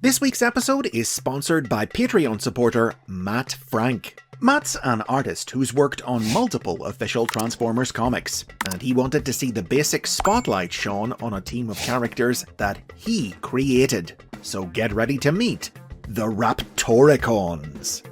This week's episode is sponsored by Patreon supporter Matt Frank. Matt's an artist who's worked on multiple official Transformers comics, and he wanted to see the basic spotlight shone on a team of characters that he created. So get ready to meet the RAPTORICONS.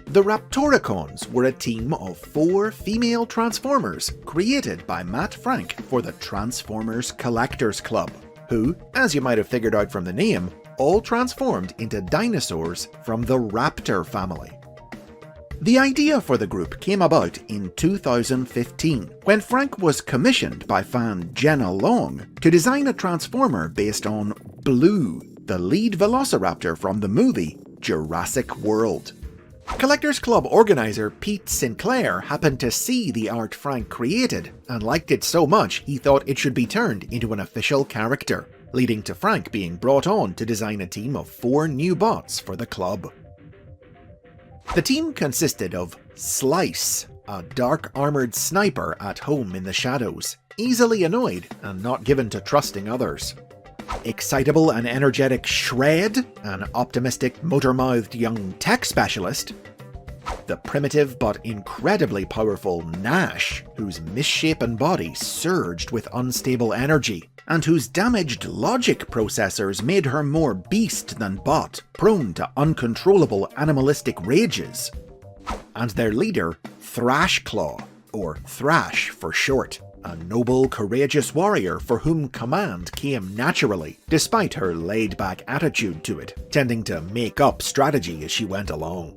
The RAPTORICONS were a team of 4 female Transformers created by Matt Frank for the Transformers Collectors Club, who, as you might have figured out from the name, all transformed into dinosaurs from the raptor family. The idea for the group came about in 2015, when Frank was commissioned by fan Jenna Long to design a Transformer based on Blue, the lead velociraptor from the movie Jurassic World. Collectors Club organizer Pete Sinclair happened to see the art Frank created and liked it so much he thought it should be turned into an official character, leading to Frank being brought on to design a team of 4 new bots for the club. The team consisted of Slice, a dark-armoured sniper at home in the shadows, easily annoyed and not given to trusting others. Excitable and energetic Shred, an optimistic, motor-mouthed young tech specialist. The primitive but incredibly powerful Nash, whose misshapen body surged with unstable energy, and whose damaged logic processors made her more beast than bot, prone to uncontrollable animalistic rages. And their leader, Thrashclaw, or Thrash for short, a noble, courageous warrior for whom command came naturally, despite her laid-back attitude to it, tending to make up strategy as she went along.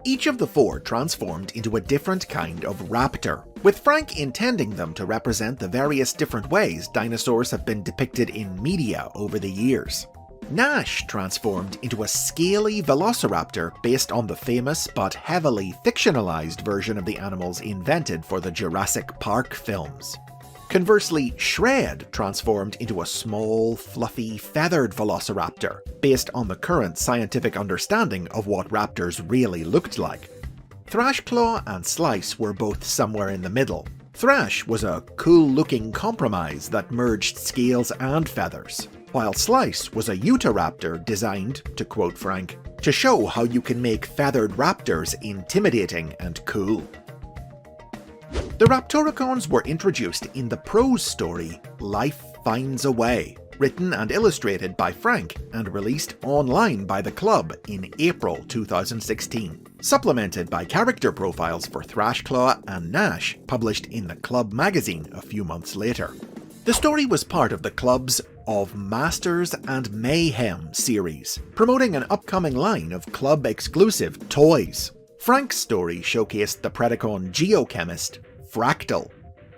Each of the 4 transformed into a different kind of raptor, with Frank intending them to represent the various different ways dinosaurs have been depicted in media over the years. Nash transformed into a scaly velociraptor based on the famous but heavily fictionalized version of the animals invented for the Jurassic Park films. Conversely, Shred transformed into a small, fluffy, feathered velociraptor, based on the current scientific understanding of what raptors really looked like. Thrashclaw and Slice were both somewhere in the middle. Thrash was a cool-looking compromise that merged scales and feathers, while Slice was a Utahraptor designed, to quote Frank, to show how you can make feathered raptors intimidating and cool. The RAPTORICONS were introduced in the prose story Life Finds a Way, written and illustrated by Frank and released online by the club in April 2016, supplemented by character profiles for Thrashclaw and Nash published in the club magazine a few months later. The story was part of the club's Of Masters and Mayhem series, promoting an upcoming line of club-exclusive toys. Frank's story showcased the Predacon geochemist Fractal.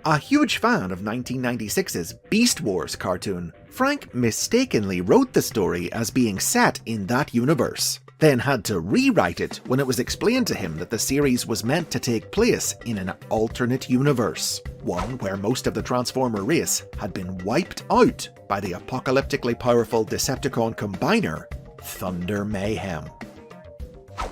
A huge fan of 1996's Beast Wars cartoon, Frank mistakenly wrote the story as being set in that universe, then had to rewrite it when it was explained to him that the series was meant to take place in an alternate universe, one where most of the Transformer race had been wiped out by the apocalyptically powerful Decepticon combiner, Thunder Mayhem.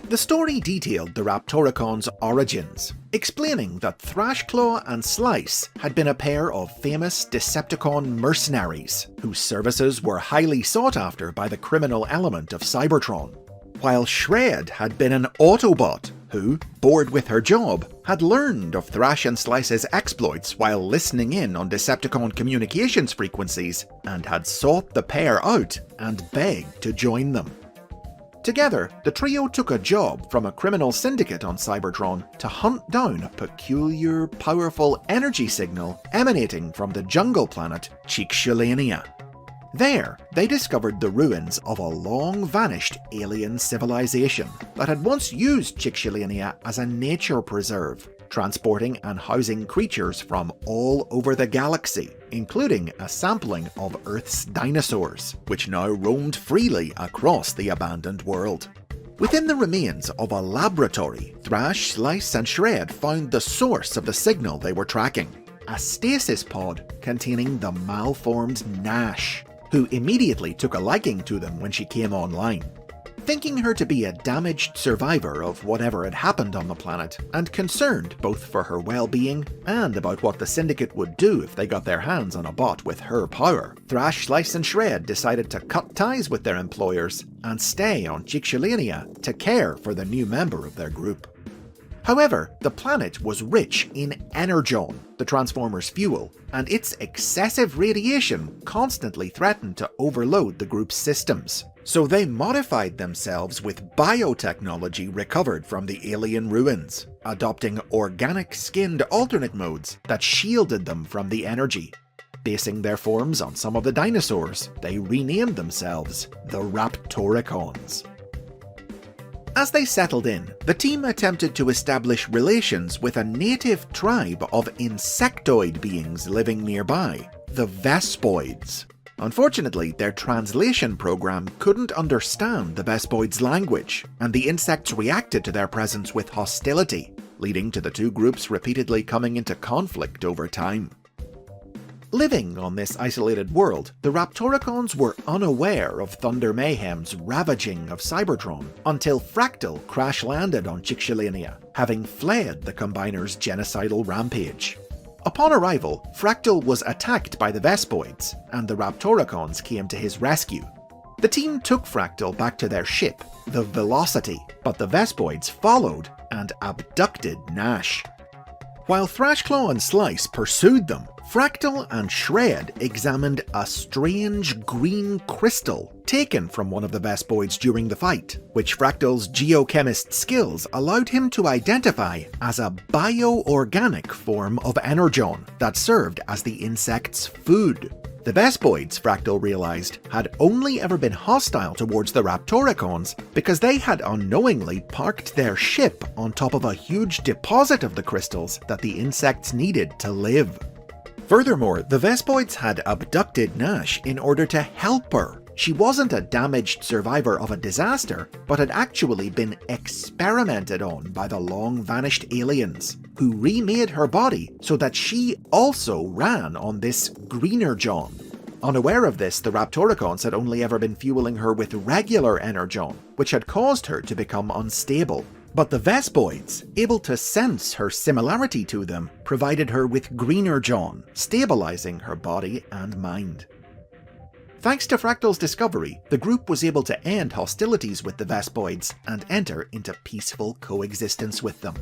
The story detailed the RAPTORICON's origins, explaining that Thrashclaw and Slice had been a pair of famous Decepticon mercenaries, whose services were highly sought after by the criminal element of Cybertron, while Shred had been an Autobot who, bored with her job, had learned of Thrash and Slice's exploits while listening in on Decepticon communications frequencies and had sought the pair out and begged to join them. Together, the trio took a job from a criminal syndicate on Cybertron to hunt down a peculiar, powerful energy signal emanating from the jungle planet Chicxulania. There, they discovered the ruins of a long-vanished alien civilization that had once used Chicxulania as a nature preserve, transporting and housing creatures from all over the galaxy, including a sampling of Earth's dinosaurs, which now roamed freely across the abandoned world. Within the remains of a laboratory, Thrash, Slice and Shred found the source of the signal they were tracking, a stasis pod containing the malformed Nash, who immediately took a liking to them when she came online. Thinking her to be a damaged survivor of whatever had happened on the planet, and concerned both for her well-being and about what the Syndicate would do if they got their hands on a bot with her power, Thrash, Slice and Shred decided to cut ties with their employers and stay on Chixolania to care for the new member of their group. However, the planet was rich in energon, the Transformers' fuel, and its excessive radiation constantly threatened to overload the group's systems. So they modified themselves with biotechnology recovered from the alien ruins, adopting organic-skinned alternate modes that shielded them from the energy. Basing their forms on some of the dinosaurs, they renamed themselves the RAPTORICONS. As they settled in, the team attempted to establish relations with a native tribe of insectoid beings living nearby, the Vespoids. Unfortunately, their translation program couldn't understand the Vespoids' language, and the insects reacted to their presence with hostility, leading to the two groups repeatedly coming into conflict over time. Living on this isolated world, the Raptoricons were unaware of Thunder Mayhem's ravaging of Cybertron until Fractal crash-landed on Chixolania, having fled the Combiner's genocidal rampage. Upon arrival, Fractal was attacked by the Vespoids, and the Raptoricons came to his rescue. The team took Fractal back to their ship, the Velocity, but the Vespoids followed and abducted Nash. While Thrashclaw and Slice pursued them, Fractal and Shred examined a strange green crystal taken from one of the Vespoids during the fight, which Fractal's geochemist skills allowed him to identify as a bioorganic form of energon that served as the insect's food. The Vespoids, Fractal realized, had only ever been hostile towards the Raptoricons because they had unknowingly parked their ship on top of a huge deposit of the crystals that the insects needed to live. Furthermore, the Vespoids had abducted Nash in order to help her. She wasn't a damaged survivor of a disaster, but had actually been experimented on by the long-vanished aliens, who remade her body so that she also ran on this greenergon. Unaware of this, the Raptoricons had only ever been fueling her with regular energon, which had caused her to become unstable. But the Vespoids, able to sense her similarity to them, provided her with greenergon, stabilizing her body and mind. Thanks to Fractal's discovery, the group was able to end hostilities with the Vespoids and enter into peaceful coexistence with them.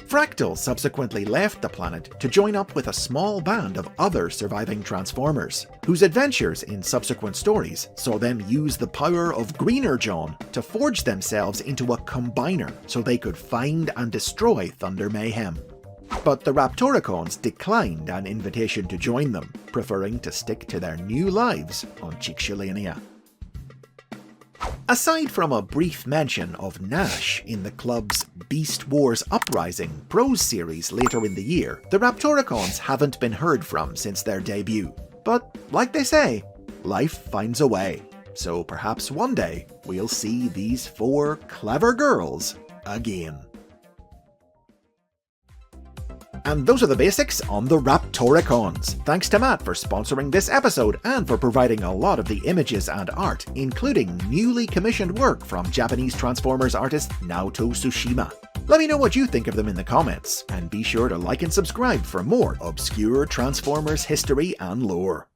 Fractal subsequently left the planet to join up with a small band of other surviving Transformers, whose adventures in subsequent stories saw them use the power of greenergon to forge themselves into a combiner so they could find and destroy Thunder Mayhem. But the Raptoricons declined an invitation to join them, preferring to stick to their new lives on Chixolania. Aside from a brief mention of Nash in the club's Beast Wars Uprising prose series later in the year, the Raptoricons haven't been heard from since their debut. But like they say, life finds a way. So perhaps one day we'll see these four clever girls again. And those are the basics on the Raptoricons. Thanks to Matt for sponsoring this episode and for providing a lot of the images and art, including newly commissioned work from Japanese Transformers artist Naoto Tsushima. Let me know what you think of them in the comments, and be sure to like and subscribe for more obscure Transformers history and lore.